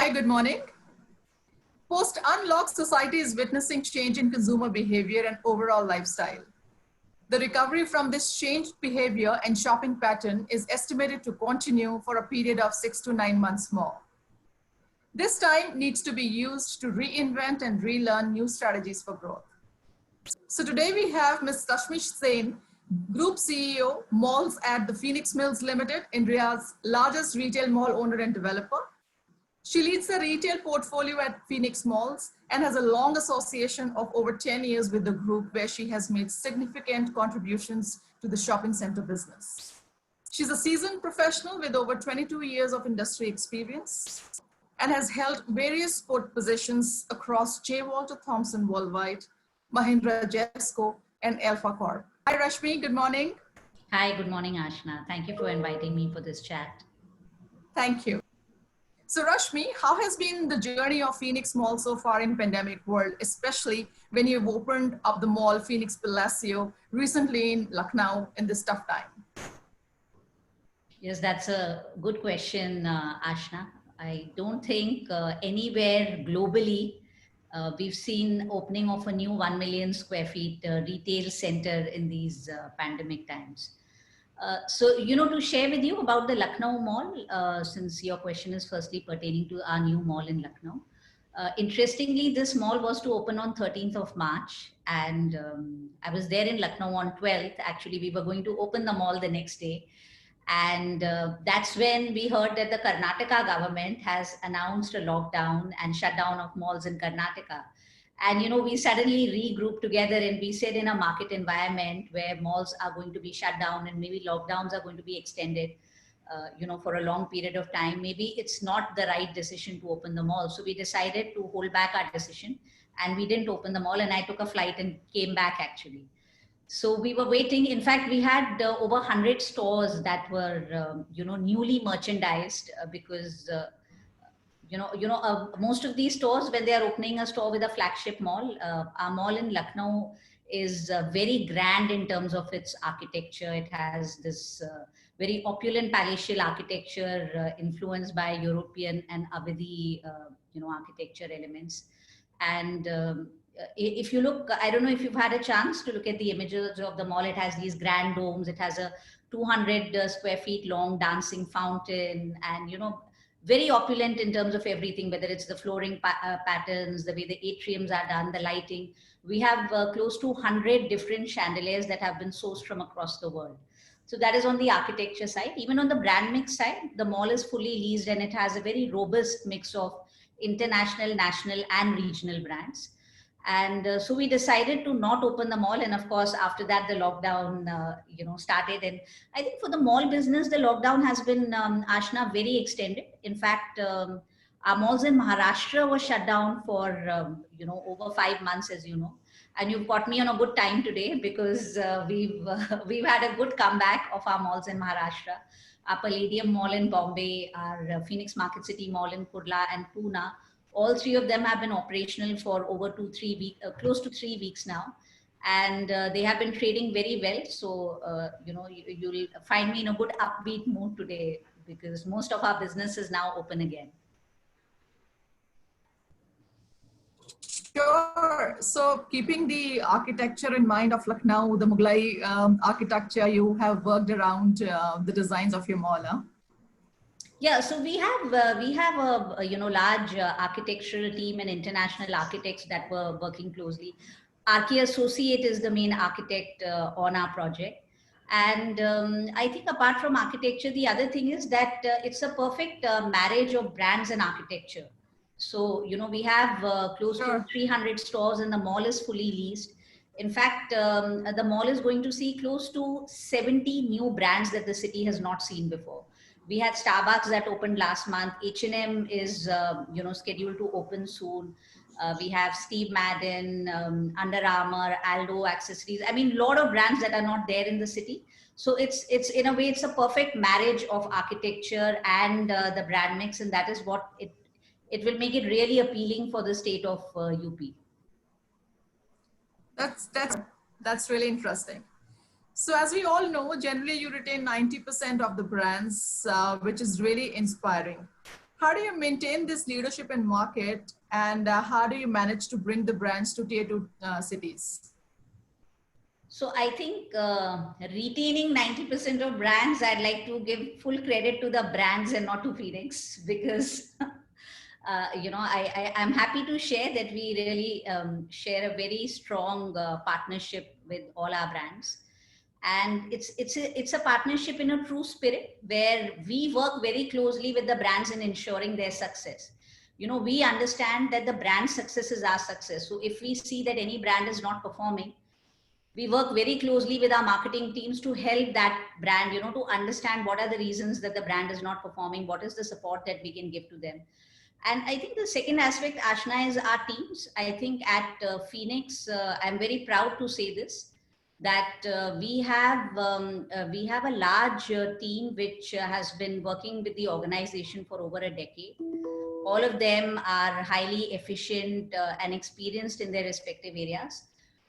Hi, good morning. Post-unlock, society is witnessing change in consumer behavior and overall lifestyle. The recovery from this changed behavior and shopping pattern is estimated to continue for a period of 6 to 9 months more. This time needs to be used to reinvent and relearn new strategies for growth. So today we have Ms. Tashmish Sain, Group CEO, Malls at the Phoenix Mills Limited, India's largest retail mall owner and developer. She leads the retail portfolio at Phoenix Malls and has a long association of over 10 years with the group, where she has made significant contributions to the shopping center business. She's a seasoned professional with over 22 years of industry experience and has held various positions across J. Walter Thompson Worldwide, Mahindra Jesco, and Alpha Corp. Hi, Rashmi. Good morning. Hi, good morning, Ashna. Thank you for inviting me for this chat. Thank you. So Rashmi, how has been the journey of Phoenix Mall so far in pandemic world, especially when you've opened up the mall Phoenix Palacio recently in Lucknow in this tough time? Yes, that's a good question, Ashna. I don't think anywhere globally we've seen opening of a new 1 million square feet retail center in these pandemic times. So, to share with you about the Lucknow Mall, since your question is firstly pertaining to our new mall in Lucknow. Interestingly, this mall was to open on 13th of March, and I was there in Lucknow on 12th. Actually, we were going to open the mall the next day. And that's when we heard that the Karnataka government has announced a lockdown and shutdown of malls in Karnataka. And, we suddenly regrouped together and we said, in a market environment where malls are going to be shut down and maybe lockdowns are going to be extended, for a long period of time, maybe it's not the right decision to open the mall. So we decided to hold back our decision and we didn't open the mall, and I took a flight and came back actually. So we were waiting. In fact, we had over 100 stores that were, newly merchandised because most of these stores, when they are opening a store with a flagship mall, our mall in Lucknow is very grand in terms of its architecture. It has this very opulent palatial architecture influenced by European and Awadhi, architecture elements. And if you look, I don't know if you've had a chance to look at the images of the mall. It has these grand domes. It has a 200 square feet long dancing fountain, and very opulent in terms of everything, whether it's the flooring patterns, the way the atriums are done, the lighting. We have close to 100 different chandeliers that have been sourced from across the world. So that is on the architecture side. Even on the brand mix side, the mall is fully leased and it has a very robust mix of international, national and regional brands. And so we decided to not open the mall. And of course, after that, the lockdown, started. And I think for the mall business, the lockdown has been, Ashna, very extended. In fact, our malls in Maharashtra were shut down for, over 5 months, as you know. And you've got me on a good time today because we've had a good comeback of our malls in Maharashtra. Our Palladium Mall in Bombay, our Phoenix Market City Mall in Kurla and Pune. All three of them have been operational for over 2-3 weeks, close to 3 weeks now. And they have been trading very well. So, you'll find me in a good upbeat mood today because most of our business is now open again. Sure. So keeping the architecture in mind of Lucknow, the Mughlai architecture, you have worked around the designs of your mall, huh? Yeah, so we have a large architectural team and international architects that were working closely. Archi Associate is the main architect on our project. And I think apart from architecture, the other thing is that it's a perfect marriage of brands and architecture. So, we have close to 300 stores and the mall is fully leased. In fact, the mall is going to see close to 70 new brands that the city has not seen before. We had Starbucks that opened last month. H&M is, scheduled to open soon. We have Steve Madden, Under Armour, Aldo accessories. I mean, a lot of brands that are not there in the city. So it's in a way, it's a perfect marriage of architecture and the brand mix. And that is what it will make it really appealing for the state of UP. That's really interesting. So as we all know, generally you retain 90% of the brands, which is really inspiring. How do you maintain this leadership in market, and how do you manage to bring the brands to tier 2 cities? So I think retaining 90% of brands, I'd like to give full credit to the brands and not to Phoenix, because I'm happy to share that we really share a very strong partnership with all our brands. And it's a partnership in a true spirit, where we work very closely with the brands in ensuring their success. We understand that the brand success is our success. So if we see that any brand is not performing, we work very closely with our marketing teams to help that brand, to understand what are the reasons that the brand is not performing, what is the support that we can give to them. And I think the second aspect, Ashna, is our teams. I think at Phoenix, I'm very proud to say this, that we have a large team which has been working with the organization for over a decade. All of them are highly efficient and experienced in their respective areas.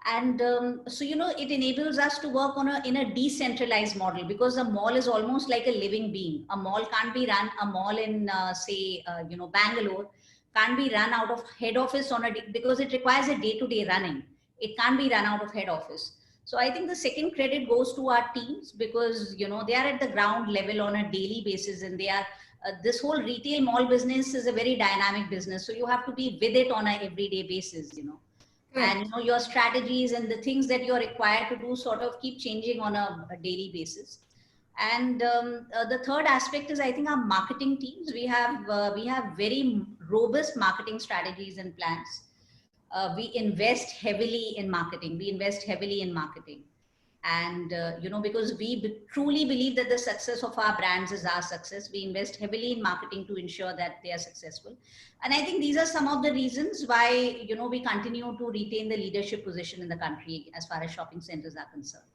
And so it enables us to work in a decentralized model, because a mall is almost like a living being. A mall can't be run, a mall in Bangalore can't be run out of head office because it requires a day-to-day running. It can't be run out of head office. So I think the second credit goes to our teams, because they are at the ground level on a daily basis, and they are this whole retail mall business is a very dynamic business, so you have to be with it on a everyday basis. And your strategies and the things that you're required to do sort of keep changing on a daily basis. And the third aspect is, I think, our marketing teams. We have very robust marketing strategies and plans. We invest heavily in marketing. And because we truly believe that the success of our brands is our success, we invest heavily in marketing to ensure that they are successful. And I think these are some of the reasons why we continue to retain the leadership position in the country as far as shopping centers are concerned.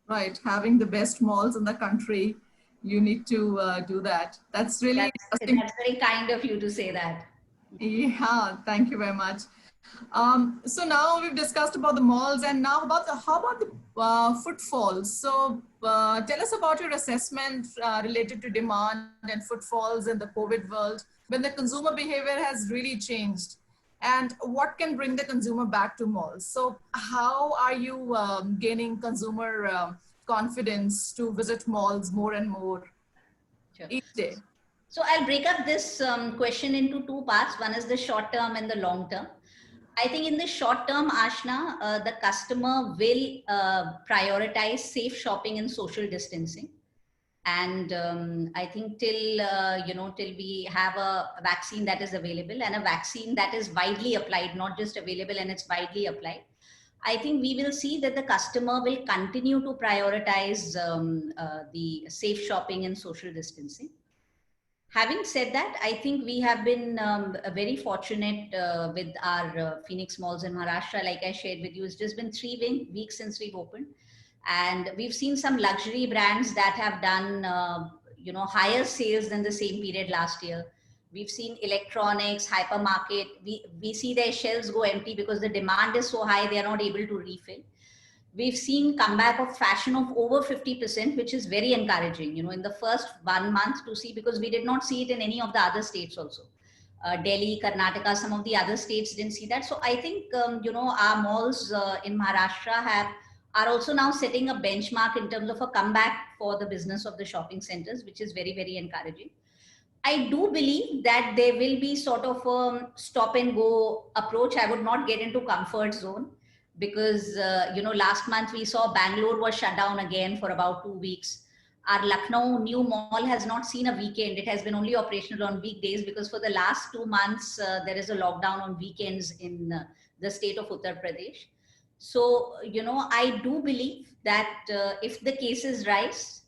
Right, having the best malls in the country, you need to do that. That's really interesting. That's very kind of you to say that. Yeah, thank you very much. So now we've discussed about the malls, and now how about the footfalls? So tell us about your assessment related to demand and footfalls in the COVID world, when the consumer behavior has really changed, and what can bring the consumer back to malls. So how are you gaining consumer confidence to visit malls more and more each day? So I'll break up this question into two parts. One is the short term and the long term. I think in the short term, Ashna, the customer will prioritize safe shopping and social distancing. And I think till we have a vaccine that is available, and a vaccine that is widely applied, not just available and it's widely applied, I think we will see that the customer will continue to prioritize the safe shopping and social distancing. Having said that, I think we have been very fortunate with our Phoenix malls in Maharashtra. Like I shared with you, it's just been 3 weeks since we've opened. And we've seen some luxury brands that have done, higher sales than the same period last year. We've seen electronics, hypermarket. We see their shelves go empty because the demand is so high, they are not able to refill. We've seen comeback of fashion of over 50%, which is very encouraging, in the first 1 month to see, because we did not see it in any of the other states also. Delhi, Karnataka, some of the other states didn't see that. So I think, our malls in Maharashtra are also now setting a benchmark in terms of a comeback for the business of the shopping centers, which is very, very encouraging. I do believe that there will be sort of a stop and go approach. I would not get into comfort zone, because last month we saw Bangalore was shut down again for about 2 weeks. Our Lucknow new mall has not seen a weekend. It has been only operational on weekdays, because for the last 2 months there is a lockdown on weekends in the state of Uttar Pradesh. So I do believe that if the cases rise,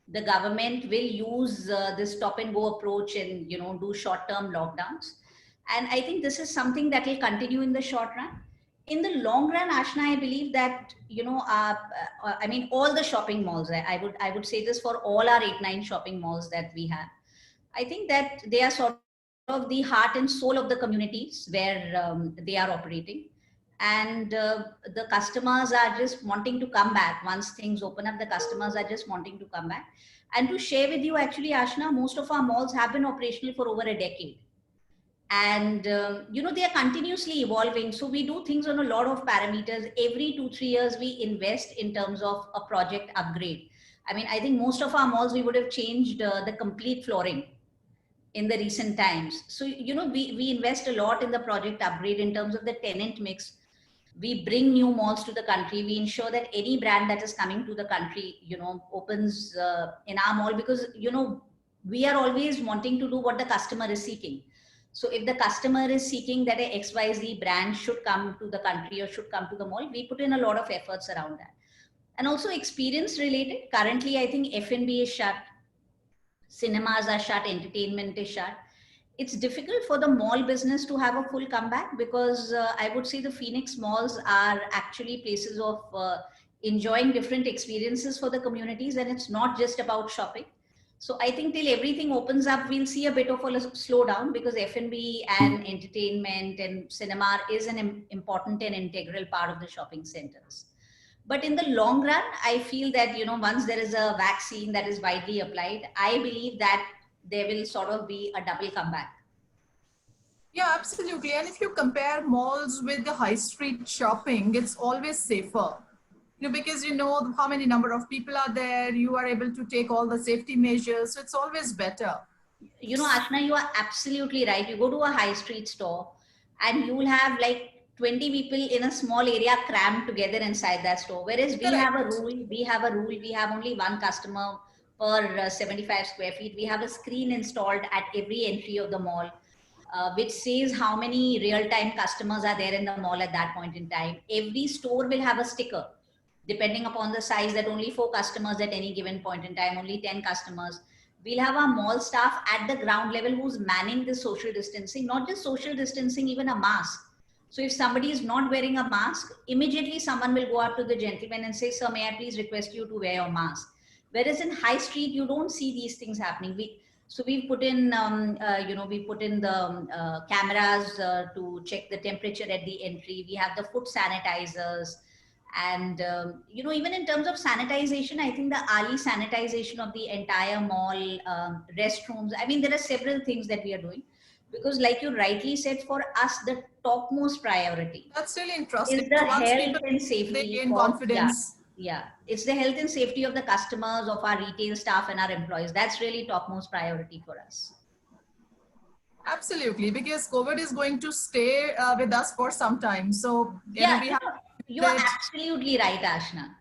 the government will use this stop and go approach and do short-term lockdowns. And I think this is something that will continue in the short run. In the long run, Ashna, I believe that all the shopping malls, I would say this for all our 8-9 shopping malls that we have, I think that they are sort of the heart and soul of the communities where they are operating. And the customers are just wanting to come back. Once things open up, the customers are just wanting to come back. And to share with you, actually, Ashna, most of our malls have been operational for over a decade. And, they are continuously evolving. So we do things on a lot of parameters. Every 2-3 years, we invest in terms of a project upgrade. I mean, I think most of our malls, we would have changed the complete flooring in the recent times. So, we invest a lot in the project upgrade in terms of the tenant mix. We bring new malls to the country. We ensure that any brand that is coming to the country, opens in our mall, because, we are always wanting to do what the customer is seeking. So if the customer is seeking that a XYZ brand should come to the country or should come to the mall, we put in a lot of efforts around that. And also experience related. Currently, I think F&B is shut, cinemas are shut, entertainment is shut. It's difficult for the mall business to have a full comeback, because I would say the Phoenix malls are actually places of enjoying different experiences for the communities, and it's not just about shopping. So I think till everything opens up, we'll see a bit of a slowdown, because F&B and entertainment and cinema is an important and integral part of the shopping centers. But in the long run, I feel that, once there is a vaccine that is widely applied, I believe that there will sort of be a double comeback. Yeah, absolutely. And if you compare malls with the high street shopping, it's always safer. Because you know how many number of people are there, you are able to take all the safety measures. So it's always better. Ashna, you are absolutely right. You go to a high street store and you will have like 20 people in a small area crammed together inside that store. Whereas we have a rule, we have only one customer per 75 square feet. We have a screen installed at every entry of the mall, which says how many real-time customers are there in the mall at that point in time. Every store will have a sticker, depending upon the size, that only 4 customers at any given point in time, only 10 customers. We'll have our mall staff at the ground level who's manning the social distancing, not just social distancing, even a mask. So if somebody is not wearing a mask, immediately someone will go up to the gentleman and say, sir, may I please request you to wear your mask? Whereas in high street, you don't see these things happening. So we've put in, we put in the cameras to check the temperature at the entry. We have the foot sanitizers. And, even in terms of sanitization, I think the early sanitization of the entire mall, restrooms, I mean, there are several things that we are doing. Because like you rightly said, for us, the topmost priority. That's really interesting. Is the health and safety. They gain confidence. Yeah. It's the health and safety of the customers, of our retail staff and our employees. That's really topmost priority for us. Absolutely, because COVID is going to stay with us for some time. So you are absolutely right, Ashna.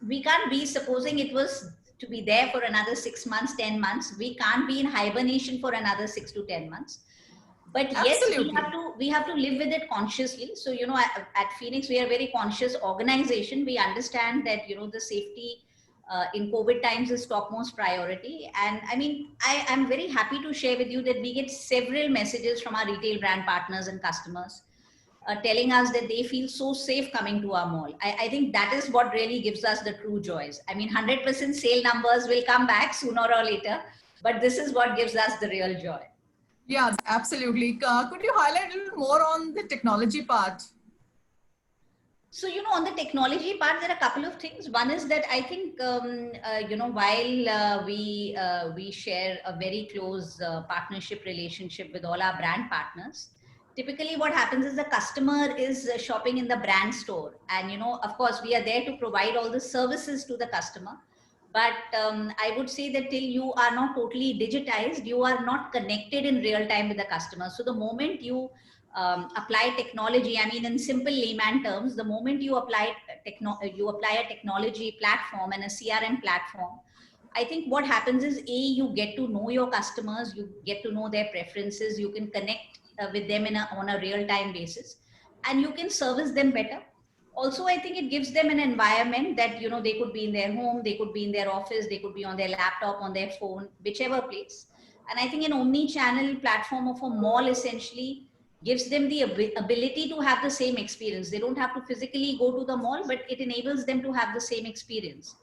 We can't be supposing it was to be there for another 6 months, 10 months. We can't be in hibernation for another 6 to 10 months. But yes, we have to live with it consciously. So, at Phoenix, we are a very conscious organization. We understand that, the safety in COVID times is topmost priority. And I mean, I'm very happy to share with you that we get several messages from our retail brand partners and customers telling us that they feel so safe coming to our mall. I think that is what really gives us the true joys. I mean, 100% sale numbers will come back sooner or later, but this is what gives us the real joy. Yeah, absolutely. Could you highlight a little more on the technology part? So, on the technology part, there are a couple of things. One is that I think, while we share a very close partnership relationship with all our brand partners, typically what happens is the customer is shopping in the brand store. And, of course, we are there to provide all the services to the customer. But I would say that till you are not totally digitized, you are not connected in real time with the customer. So the moment you apply technology, I mean, in simple layman terms, the moment you apply a technology platform and a CRM platform, I think what happens is, you get to know your customers, you get to know their preferences, you can connect with them on a real time basis, and you can service them better. Also, I think it gives them an environment that, they could be in their home, they could be in their office, they could be on their laptop, on their phone, whichever place. And I think an omni-channel platform of a mall essentially gives them the ability to have the same experience. They don't have to physically go to the mall, but it enables them to have the same experience.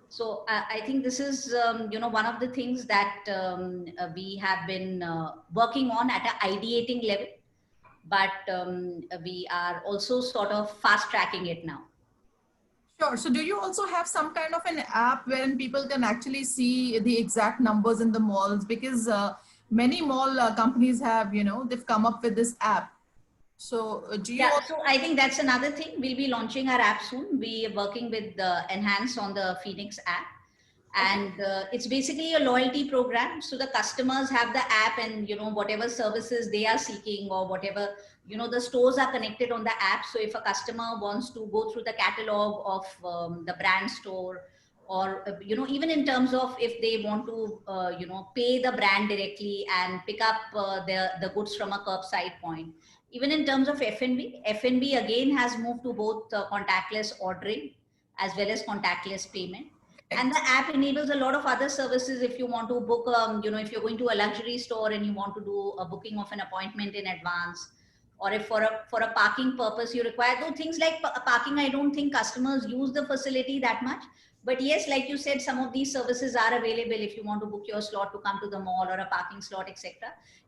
So I think this is, one of the things that we have been working on at an ideating level. But we are also sort of fast tracking it now. Sure. So do you also have some kind of an app wherein people can actually see the exact numbers in the malls? Because many mall companies have, they've come up with this app. So do you Yeah, also? so I think that's another thing. We'll be launching our app soon. We are working with Enhance on the Phoenix app. Okay. And it's basically a loyalty program. So the customers have the app, and whatever services they are seeking, or whatever, the stores are connected on the app. So if a customer wants to go through the catalog of the brand store, or even in terms of if they want to pay the brand directly and pick up the goods from a curbside point. Even in terms of F&B again has moved to both contactless ordering as well as contactless payment. And the app enables a lot of other services. If you want to book, if you're going to a luxury store and you want to do a booking of an appointment in advance, or if for a parking purpose you require, though things like parking, I don't think customers use the facility that much. But yes, like you said, some of these services are available if you want to book your slot to come to the mall, or a parking slot, etc.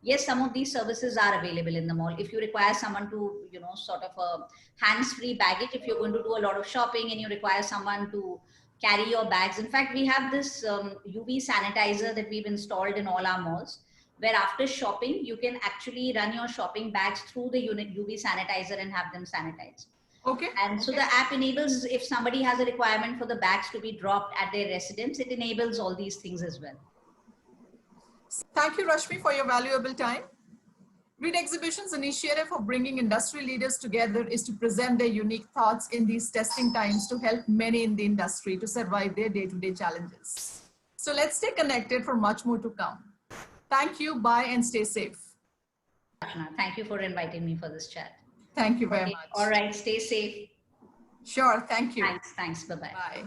Yes, some of these services are available in the mall. If you require someone to, sort of a hands-free baggage, if you're going to do a lot of shopping and you require someone to carry your bags. In fact, we have this UV sanitizer that we've installed in all our malls, where after shopping, you can actually run your shopping bags through the unit UV sanitizer and have them sanitized. Okay. And so the app enables, if somebody has a requirement for the bags to be dropped at their residence, it enables all these things as well. Thank you, Rashmi, for your valuable time. Read Exhibition's initiative for bringing industry leaders together is to present their unique thoughts in these testing times to help many in the industry to survive their day-to-day challenges. So let's stay connected for much more to come. Thank you, bye, and stay safe. Thank you for inviting me for this chat. Thank you very much. All right, stay safe. Sure, thank you. Thanks, bye-bye. Bye.